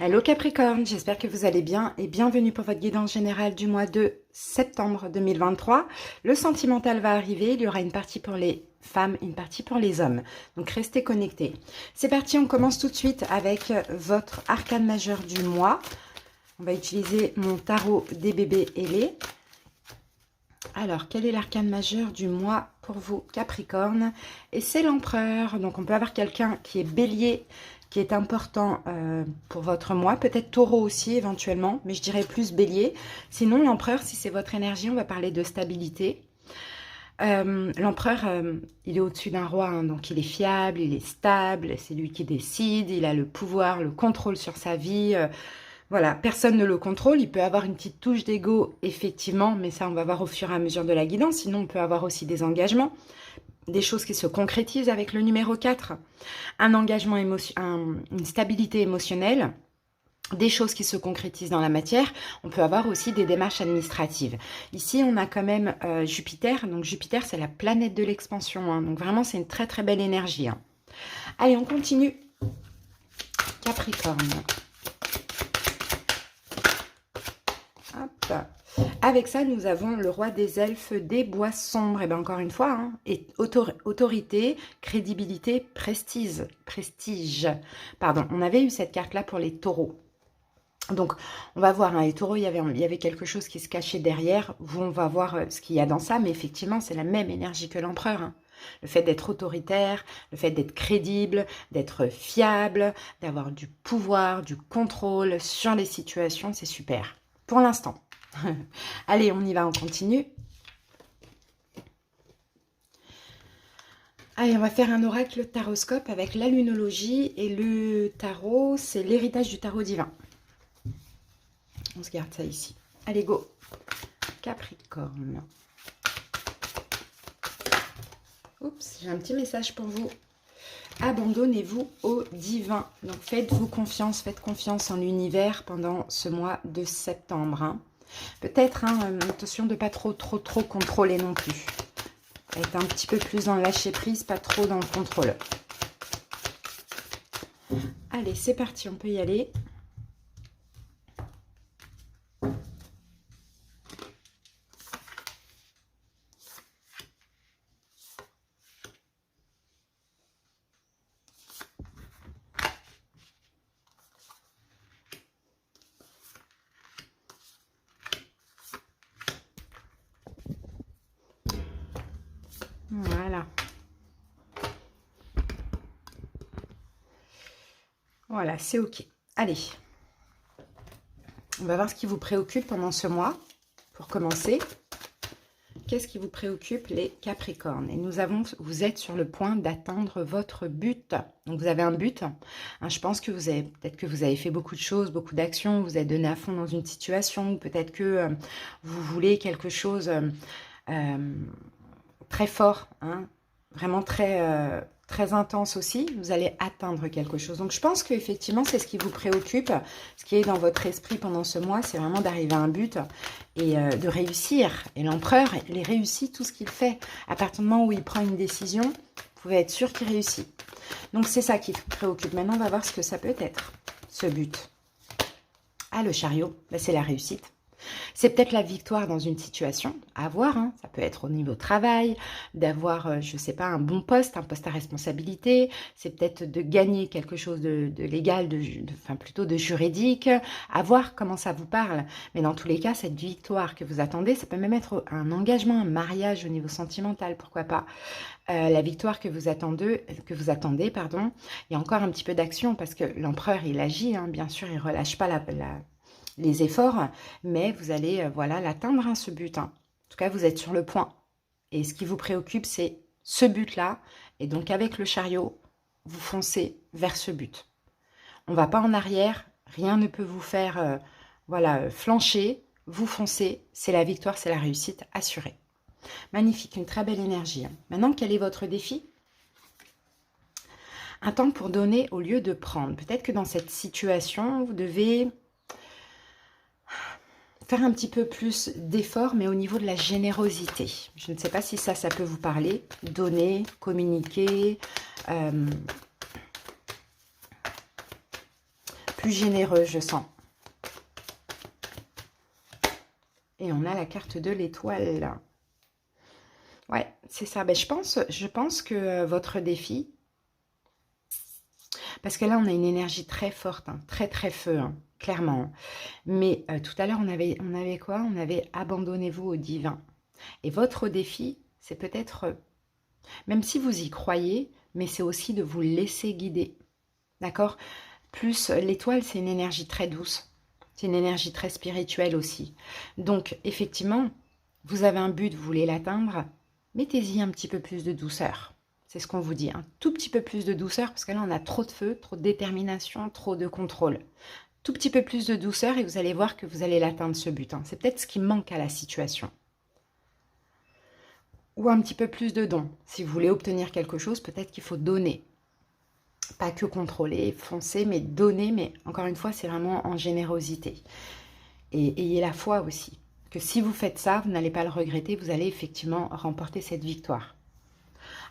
Hello Capricorne, j'espère que vous allez bien et bienvenue pour votre guidance générale du mois de septembre 2023. Le sentimental va arriver, il y aura une partie pour les femmes, une partie pour les hommes. Donc restez connectés. C'est parti, on commence tout de suite avec votre arcane majeur du mois. On va utiliser mon tarot des bébés ailés. Alors, quel est l'arcane majeur du mois pour vous, Capricorne? Et c'est l'empereur. Donc, on peut avoir quelqu'un qui est bélier, qui est important pour votre mois. Peut-être taureau aussi, éventuellement. Mais je dirais plus bélier. Sinon, l'empereur, si c'est votre énergie, on va parler de stabilité. L'empereur, il est au-dessus d'un roi. Hein, donc, il est fiable, il est stable. C'est lui qui décide. Il a le pouvoir, le contrôle sur sa vie. Voilà, personne ne le contrôle, il peut avoir une petite touche d'ego, effectivement, mais ça on va voir au fur et à mesure de la guidance. Sinon on peut avoir aussi des engagements, des choses qui se concrétisent avec le numéro 4, un engagement une stabilité émotionnelle, des choses qui se concrétisent dans la matière. On peut avoir aussi des démarches administratives. Ici on a quand même Jupiter, donc Jupiter c'est la planète de l'expansion, hein. Donc vraiment c'est une très très belle énergie, hein. Allez, on continue. Capricorne. Hop. Avec ça, nous avons le roi des elfes des bois sombres. Et bien encore une fois, hein, autorité, crédibilité, prestige. Pardon, on avait eu cette carte-là pour les taureaux. Donc, on va voir, hein, les taureaux, il y avait quelque chose qui se cachait derrière. On va voir ce qu'il y a dans ça, mais effectivement, c'est la même énergie que l'empereur, hein. Le fait d'être autoritaire, le fait d'être crédible, d'être fiable, d'avoir du pouvoir, du contrôle sur les situations, c'est super. Pour l'instant. Allez, on y va, on continue. Allez, on va faire un oracle taroscope avec la lunologie et le tarot, c'est l'héritage du tarot divin. On se garde ça ici. Allez, go. Capricorne. Oups, j'ai un petit message pour vous. Abandonnez-vous au divin. Donc faites confiance en l'univers pendant ce mois de septembre, hein. Peut-être, hein, attention de pas trop contrôler non plus. Être un petit peu plus dans le lâcher prise, pas trop dans le contrôle. Allez, c'est parti, on peut y aller. Voilà. Voilà, c'est OK. Allez. On va voir ce qui vous préoccupe pendant ce mois. Pour commencer, qu'est-ce qui vous préoccupe, les Capricornes? Et vous êtes sur le point d'atteindre votre but. Donc, vous avez un but. Hein, je pense que peut-être que vous avez fait beaucoup de choses, beaucoup d'actions, vous êtes donné à fond dans une situation, ou peut-être que vous voulez quelque chose très fort, hein, vraiment très intense aussi, vous allez atteindre quelque chose. Donc je pense qu'effectivement c'est ce qui vous préoccupe, ce qui est dans votre esprit pendant ce mois, c'est vraiment d'arriver à un but et de réussir. Et l'empereur, il réussit tout ce qu'il fait. À partir du moment où il prend une décision, vous pouvez être sûr qu'il réussit. Donc c'est ça qui vous préoccupe. Maintenant on va voir ce que ça peut être, ce but. Ah, le chariot, ben, c'est la réussite. C'est peut-être la victoire dans une situation à avoir, hein. Ça peut être au niveau travail, d'avoir, je ne sais pas, un bon poste, un poste à responsabilité. C'est peut-être de gagner quelque chose de légal, enfin plutôt de juridique, à voir comment ça vous parle. Mais dans tous les cas, cette victoire que vous attendez, ça peut même être un engagement, un mariage au niveau sentimental, pourquoi pas. La victoire que vous attendez, pardon, il y a encore un petit peu d'action parce que l'empereur, il agit, hein, bien sûr, il ne relâche pas les efforts, mais vous allez voilà, l'atteindre, hein, ce but, hein. En tout cas, vous êtes sur le point. Et ce qui vous préoccupe, c'est ce but-là. Et donc, avec le chariot, vous foncez vers ce but. On ne va pas en arrière. Rien ne peut vous faire voilà, flancher. Vous foncez. C'est la victoire, c'est la réussite assurée. Magnifique, une très belle énergie, hein. Maintenant, quel est votre défi? Un temps pour donner au lieu de prendre. Peut-être que dans cette situation, vous devez faire un petit peu plus d'efforts, mais au niveau de la générosité. Je ne sais pas si ça peut vous parler. Donner, communiquer, plus généreux, je sens. Et on a la carte de l'étoile. Ouais, c'est ça. Ben, je pense que votre défi, parce que là, on a une énergie très forte, hein, très très feu, hein, clairement. Mais tout à l'heure, on avait quoi? On avait abandonnez-vous au divin. Et votre défi, c'est peut-être, même si vous y croyez, mais c'est aussi de vous laisser guider. D'accord? Plus l'étoile, c'est une énergie très douce. C'est une énergie très spirituelle aussi. Donc, effectivement, vous avez un but, vous voulez l'atteindre, mettez-y un petit peu plus de douceur. C'est ce qu'on vous dit, un tout petit peu plus de douceur, parce que là, on a trop de feu, trop de détermination, trop de contrôle. Tout petit peu plus de douceur et vous allez voir que vous allez l'atteindre, ce but. Hein. C'est peut-être ce qui manque à la situation. Ou un petit peu plus de don. Si vous voulez obtenir quelque chose, peut-être qu'il faut donner. Pas que contrôler, foncer, mais donner. Mais encore une fois, c'est vraiment en générosité. Et ayez la foi aussi. Que si vous faites ça, vous n'allez pas le regretter. Vous allez effectivement remporter cette victoire.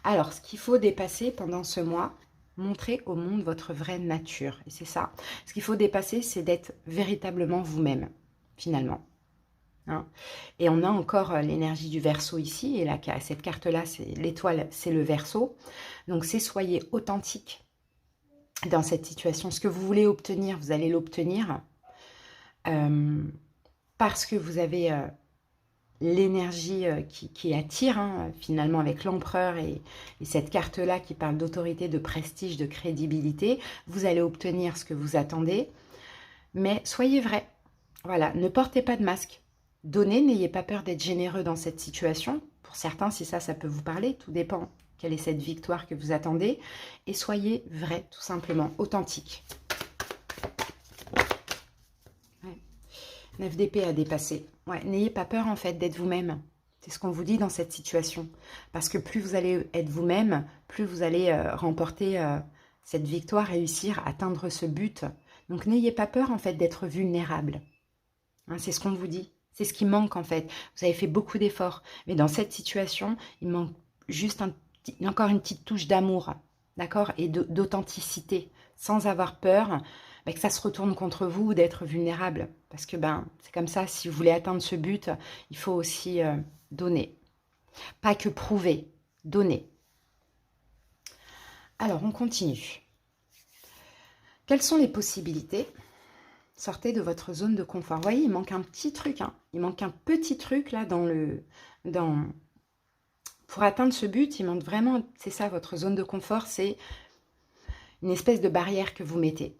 Alors, ce qu'il faut dépasser pendant ce mois, montrer au monde votre vraie nature. Et c'est ça. Ce qu'il faut dépasser, c'est d'être véritablement vous-même, finalement. Hein. Et on a encore l'énergie du Verseau ici, et là, cette carte-là, l'étoile, c'est le Verseau. Donc, c'est soyez authentique dans cette situation. Ce que vous voulez obtenir, vous allez l'obtenir parce que vous avez l'énergie qui attire, hein, finalement, avec l'empereur et cette carte-là qui parle d'autorité, de prestige, de crédibilité. Vous allez obtenir ce que vous attendez, mais soyez vrai. Voilà, ne portez pas de masque. Donnez, n'ayez pas peur d'être généreux dans cette situation. Pour certains, si ça peut vous parler, tout dépend quelle est cette victoire que vous attendez. Et soyez vrai, tout simplement, authentique. Ouais. 9 d'épée à dépasser. Ouais, n'ayez pas peur, en fait, d'être vous-même. C'est ce qu'on vous dit dans cette situation. Parce que plus vous allez être vous-même, plus vous allez remporter cette victoire, réussir, atteindre ce but. Donc, n'ayez pas peur, en fait, d'être vulnérable. Hein, c'est ce qu'on vous dit. C'est ce qui manque en fait. Vous avez fait beaucoup d'efforts. Mais dans cette situation, il manque juste encore une petite touche d'amour. D'accord? Et d'authenticité. Sans avoir peur que ça se retourne contre vous ou d'être vulnérable. Parce que c'est comme ça, si vous voulez atteindre ce but, il faut aussi donner. Pas que prouver. Donner. Alors, on continue. Quelles sont les possibilités ? Sortez de votre zone de confort. Vous voyez, il manque un petit truc. Hein. Il manque un petit truc là Pour atteindre ce but, il manque vraiment... C'est ça, votre zone de confort, c'est une espèce de barrière que vous mettez.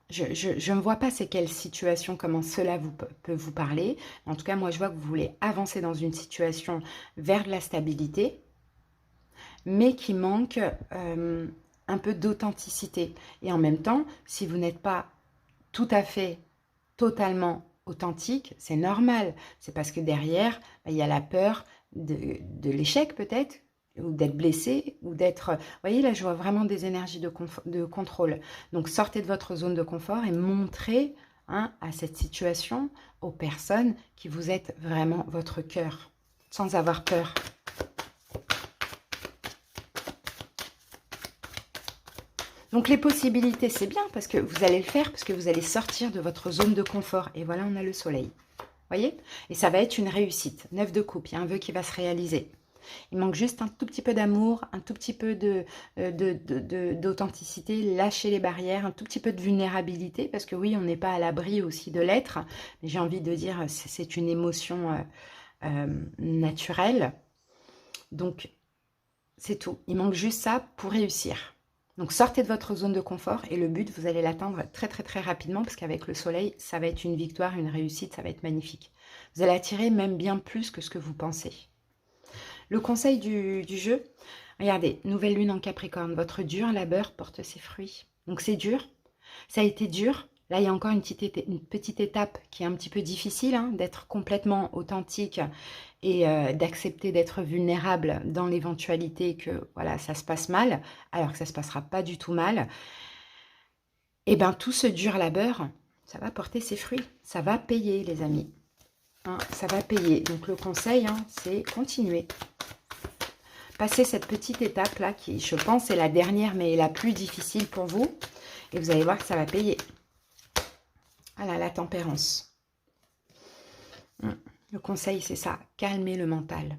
Je ne vois pas c'est quelle situation, comment cela peut vous parler. En tout cas, moi, je vois que vous voulez avancer dans une situation vers de la stabilité, mais qui manque... un peu d'authenticité. Et en même temps, si vous n'êtes pas tout à fait, totalement authentique, c'est normal. C'est parce que derrière, il y a la peur de l'échec peut-être, ou d'être blessé, ou d'être... Vous voyez, là, je vois vraiment des énergies de contrôle. Donc, sortez de votre zone de confort et montrez à cette situation, aux personnes, qui vous êtes vraiment votre cœur, sans avoir peur. Donc les possibilités, c'est bien parce que vous allez le faire, parce que vous allez sortir de votre zone de confort. Et voilà, on a le soleil. Voyez? Et ça va être une réussite. 9 de coupe, il y a un vœu qui va se réaliser. Il manque juste un tout petit peu d'amour, un tout petit peu d'authenticité, lâcher les barrières, un tout petit peu de vulnérabilité, parce que oui, on n'est pas à l'abri aussi de l'être. Mais j'ai envie de dire, c'est une émotion naturelle. Donc, c'est tout. Il manque juste ça pour réussir. Donc, sortez de votre zone de confort et le but, vous allez l'atteindre très, très, très rapidement parce qu'avec le soleil, ça va être une victoire, une réussite, ça va être magnifique. Vous allez attirer même bien plus que ce que vous pensez. Le conseil du jeu, regardez, nouvelle lune en Capricorne, votre dur labeur porte ses fruits. Donc, c'est dur, ça a été dur. Là, il y a encore une petite étape qui est un petit peu difficile, hein, d'être complètement authentique et d'accepter d'être vulnérable dans l'éventualité que voilà, ça se passe mal, alors que ça ne se passera pas du tout mal. Et bien, tout ce dur labeur, ça va porter ses fruits. Ça va payer, les amis. Hein, ça va payer. Donc, le conseil, hein, c'est continuer. Passez cette petite étape-là qui, je pense, est la dernière, mais est la plus difficile pour vous. Et vous allez voir que ça va payer. Voilà, la tempérance. Le conseil, c'est ça. Calmez le mental.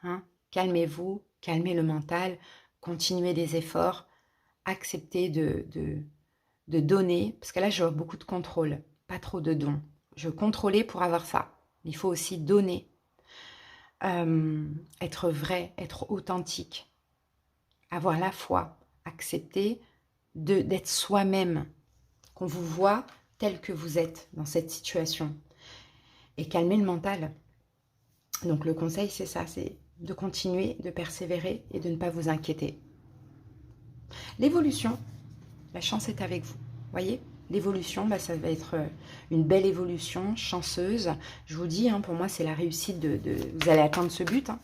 Hein? Calmez-vous, calmez le mental. Continuez des efforts. Acceptez de donner. Parce que là, je vois beaucoup de contrôle. Pas trop de dons. Je contrôlais pour avoir ça. Il faut aussi donner. Être vrai, être authentique. Avoir la foi. Accepter d'être soi-même. Qu'on vous voit tel que vous êtes dans cette situation. Et calmer le mental. Donc le conseil, c'est ça, c'est de continuer, de persévérer et de ne pas vous inquiéter. L'évolution, la chance est avec vous. Voyez, l'évolution, bah, ça va être une belle évolution, chanceuse. Je vous dis, hein, pour moi, c'est la réussite vous allez atteindre ce but. Hein.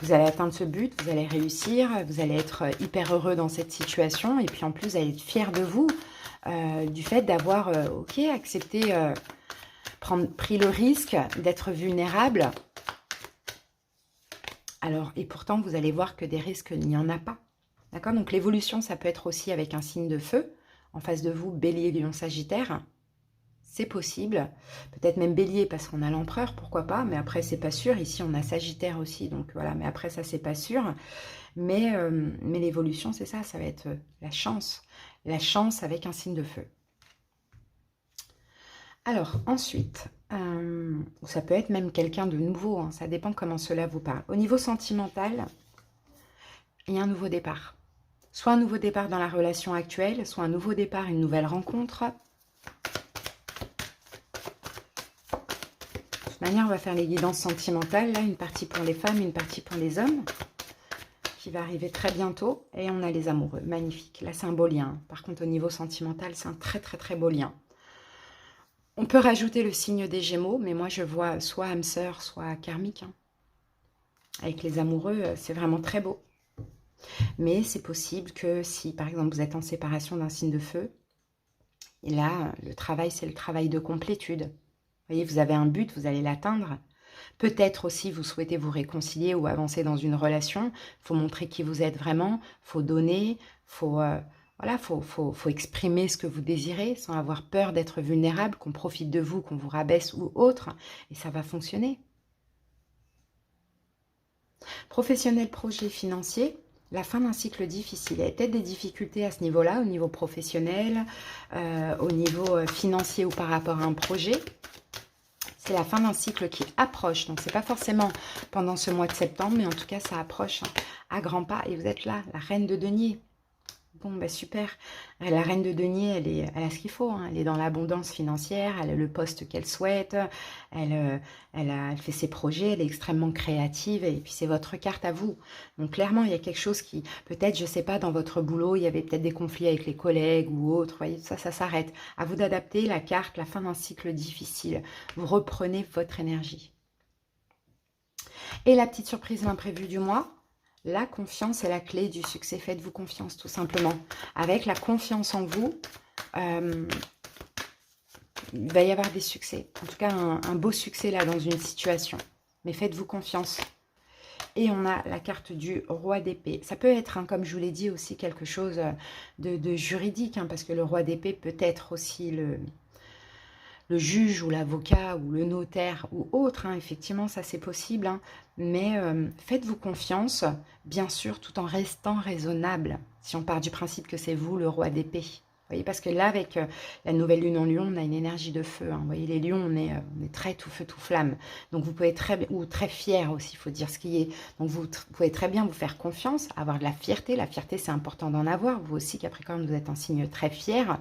Vous allez atteindre ce but, vous allez réussir, vous allez être hyper heureux dans cette situation. Et puis en plus, vous allez être fier de vous, du fait d'avoir, accepté, pris le risque d'être vulnérable. Alors, et pourtant, vous allez voir que des risques, il n'y en a pas. D'accord? Donc, l'évolution, ça peut être aussi avec un signe de feu. En face de vous, Bélier, Lion, Sagittaire. C'est possible. Peut-être même Bélier, parce qu'on a l'Empereur, pourquoi pas. Mais après, c'est pas sûr. Ici, on a Sagittaire aussi. Donc, voilà. Mais après, ça, c'est pas sûr. Mais l'évolution, c'est ça. Ça va être la chance. La chance avec un signe de feu. Alors, ensuite, ça peut être même quelqu'un de nouveau, hein, ça dépend comment cela vous parle. Au niveau sentimental, il y a un nouveau départ. Soit un nouveau départ dans la relation actuelle, soit un nouveau départ, une nouvelle rencontre. De toute manière, on va faire les guidances sentimentales, là, une partie pour les femmes, une partie pour les hommes, qui va arriver très bientôt. Et on a les amoureux, magnifique. Là, c'est un beau lien. Par contre, au niveau sentimental, c'est un très, très, très beau lien. On peut rajouter le signe des Gémeaux, mais moi je vois soit âme sœur, soit karmique. Hein. Avec les amoureux, c'est vraiment très beau. Mais c'est possible que si, par exemple, vous êtes en séparation d'un signe de feu, et là, le travail, c'est le travail de complétude. Vous voyez, vous avez un but, vous allez l'atteindre. Peut-être aussi, vous souhaitez vous réconcilier ou avancer dans une relation. Il faut montrer qui vous êtes vraiment, il faut donner, il faut... Voilà, faut exprimer ce que vous désirez sans avoir peur d'être vulnérable, qu'on profite de vous, qu'on vous rabaisse ou autre. Et ça va fonctionner. Professionnel, projet financier, la fin d'un cycle difficile. Il y a peut-être des difficultés à ce niveau-là, au niveau professionnel, au niveau financier ou par rapport à un projet. C'est la fin d'un cycle qui approche. Donc, ce n'est pas forcément pendant ce mois de septembre, mais en tout cas, ça approche à grands pas. Et vous êtes là, la reine de denier. Bon, bah super. La reine de denier, elle a ce qu'il faut. Hein. Elle est dans l'abondance financière, elle a le poste qu'elle souhaite, elle fait ses projets, elle est extrêmement créative et puis c'est votre carte à vous. Donc clairement, il y a quelque chose qui, peut-être, je ne sais pas, dans votre boulot, il y avait peut-être des conflits avec les collègues ou autres. Vous voyez, ça s'arrête. À vous d'adapter la carte, la fin d'un cycle difficile. Vous reprenez votre énergie. Et la petite surprise, l'imprévu du mois. La confiance est la clé du succès. Faites-vous confiance, tout simplement. Avec la confiance en vous, il va y avoir des succès. En tout cas, un beau succès là dans une situation. Mais faites-vous confiance. Et on a la carte du roi d'épée. Ça peut être, hein, comme je vous l'ai dit, aussi quelque chose de juridique. Hein, parce que le roi d'épée peut être aussi le juge ou l'avocat ou le notaire ou autre, hein, effectivement, ça c'est possible. Hein, mais faites-vous confiance, bien sûr, tout en restant raisonnable. Si on part du principe que c'est vous le roi d'épée. Vous voyez, parce que là, avec la nouvelle lune en lion, on a une énergie de feu. Hein. Vous voyez, les lions, on est très tout feu, tout flamme. Donc, vous pouvez ou très fier aussi, il faut dire ce qui est. Donc, vous pouvez très bien vous faire confiance, avoir de la fierté. La fierté, c'est important d'en avoir. Vous aussi, Capricorne, vous êtes un signe très fier.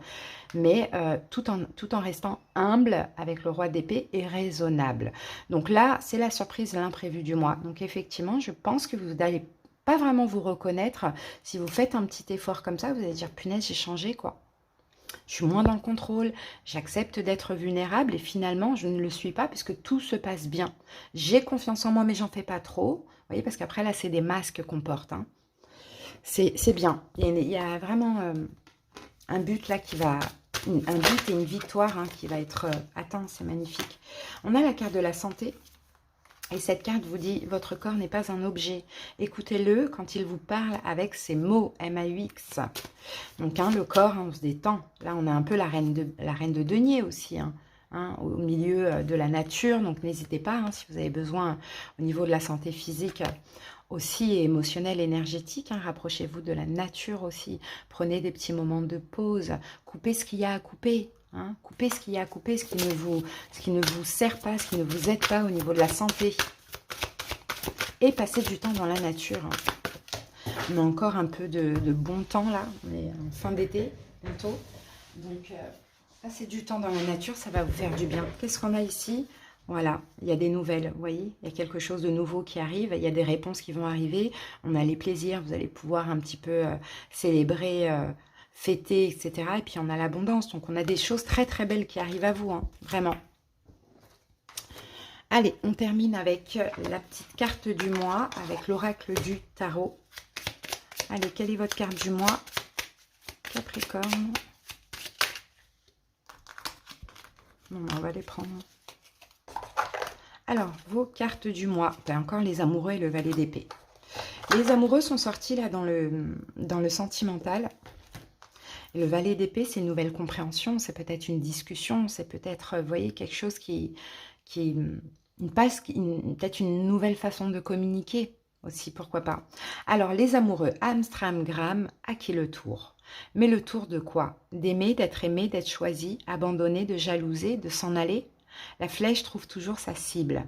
Mais tout en restant humble avec le roi d'épée et raisonnable. Donc là, c'est la surprise, l'imprévu du mois. Donc, effectivement, je pense que vous n'allez pas vraiment vous reconnaître. Si vous faites un petit effort comme ça, vous allez dire, punaise, j'ai changé, quoi. Je suis moins dans le contrôle, j'accepte d'être vulnérable et finalement, je ne le suis pas puisque tout se passe bien. J'ai confiance en moi, mais j'en fais pas trop. Vous voyez, parce qu'après, là, c'est des masques qu'on porte. Hein. C'est bien. Il y a vraiment un but là qui va... Un but et une victoire hein, qui va être atteint. C'est magnifique. On a la carte de la santé Et cette carte vous dit, votre corps n'est pas un objet. Écoutez-le quand il vous parle avec ces mots, M-A-U-X. Donc, hein, le corps, hein, on se détend. Là, on a un peu la reine de denier aussi, hein, au milieu de la nature. Donc, n'hésitez pas, hein, si vous avez besoin au niveau de la santé physique aussi et émotionnelle, énergétique. Hein, rapprochez-vous de la nature aussi. Prenez des petits moments de pause. Coupez ce qu'il y a à couper. Hein, coupez ce qu'il y a à couper, ce qui ne vous sert pas, ce qui ne vous aide pas au niveau de la santé. Et passez du temps dans la nature. On a encore un peu de bon temps là, on est en fin d'été bientôt. Donc, passez du temps dans la nature, ça va vous faire du bien. Qu'est-ce qu'on a ici? Voilà, il y a des nouvelles, vous voyez, il y a quelque chose de nouveau qui arrive, il y a des réponses qui vont arriver. On a les plaisirs, vous allez pouvoir un petit peu célébrer, fêter, etc. Et puis on a l'abondance, donc on a des choses très très belles qui arrivent à vous, hein, vraiment. Allez, on termine avec la petite carte du mois, avec l'oracle du tarot. Allez, quelle est votre carte du mois? Capricorne. Bon, on va les prendre. Alors, vos cartes du mois. Ben, encore les amoureux et le valet d'épée. Les amoureux sont sortis là dans le sentimental. Et le valet d'épée, c'est une nouvelle compréhension, c'est peut-être une discussion, c'est peut-être, vous voyez, quelque chose peut-être une nouvelle façon de communiquer aussi, pourquoi pas. Alors, les amoureux, Amstramgram, à qui le tour? Mais le tour de quoi? D'aimer, d'être aimé, d'être choisi, abandonné, de jalouser, de s'en aller? La flèche trouve toujours sa cible.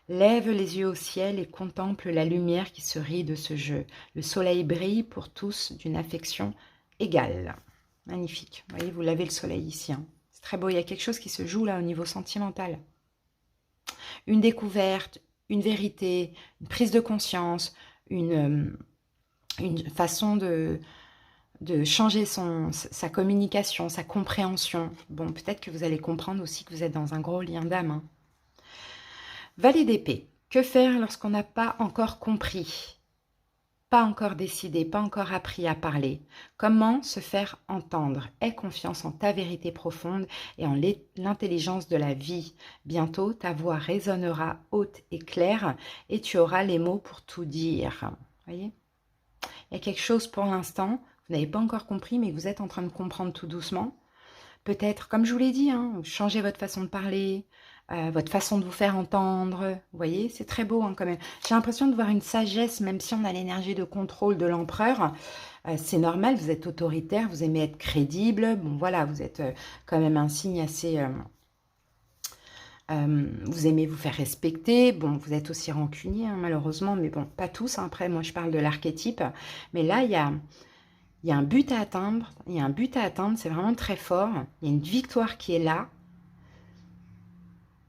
Lève les yeux au ciel et contemple la lumière qui se rit de ce jeu. Le soleil brille pour tous d'une affection égale. Magnifique. Vous voyez, vous l'avez le soleil ici. Hein. C'est très beau. Il y a quelque chose qui se joue là au niveau sentimental. Une découverte, une vérité, une prise de conscience, une façon de changer sa communication, sa compréhension. Bon, peut-être que vous allez comprendre aussi que vous êtes dans un gros lien d'âme. Hein. Valet d'épée. Que faire lorsqu'on n'a pas encore compris, pas encore décidé, pas encore appris à parler? Comment se faire entendre? Aie confiance en ta vérité profonde et en l'intelligence de la vie. Bientôt, ta voix résonnera haute et claire et tu auras les mots pour tout dire. Voyez? Il y a quelque chose pour l'instant, vous n'avez pas encore compris, mais vous êtes en train de comprendre tout doucement. Peut-être, comme je vous l'ai dit, hein, changez votre façon de parler, votre façon de vous faire entendre. Vous voyez, c'est très beau hein, quand même. J'ai l'impression de voir une sagesse, même si on a l'énergie de contrôle de l'empereur. C'est normal, vous êtes autoritaire, vous aimez être crédible. Bon, voilà, vous êtes quand même un signe assez... vous aimez vous faire respecter. Bon, vous êtes aussi rancunier, hein, malheureusement, mais bon, pas tous. Hein. Après, moi, je parle de l'archétype. Mais là, il y a un but à atteindre. Il y a un but à atteindre, c'est vraiment très fort. Il y a une victoire qui est là.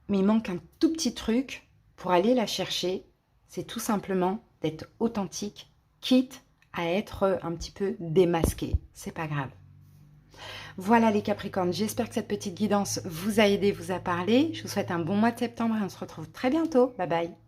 Mais il manque un tout petit truc pour aller la chercher. C'est tout simplement d'être authentique, quitte à être un petit peu démasqué. C'est pas grave. Voilà les Capricornes, j'espère que cette petite guidance vous a aidé, vous a parlé. Je vous souhaite un bon mois de septembre et on se retrouve très bientôt. Bye bye.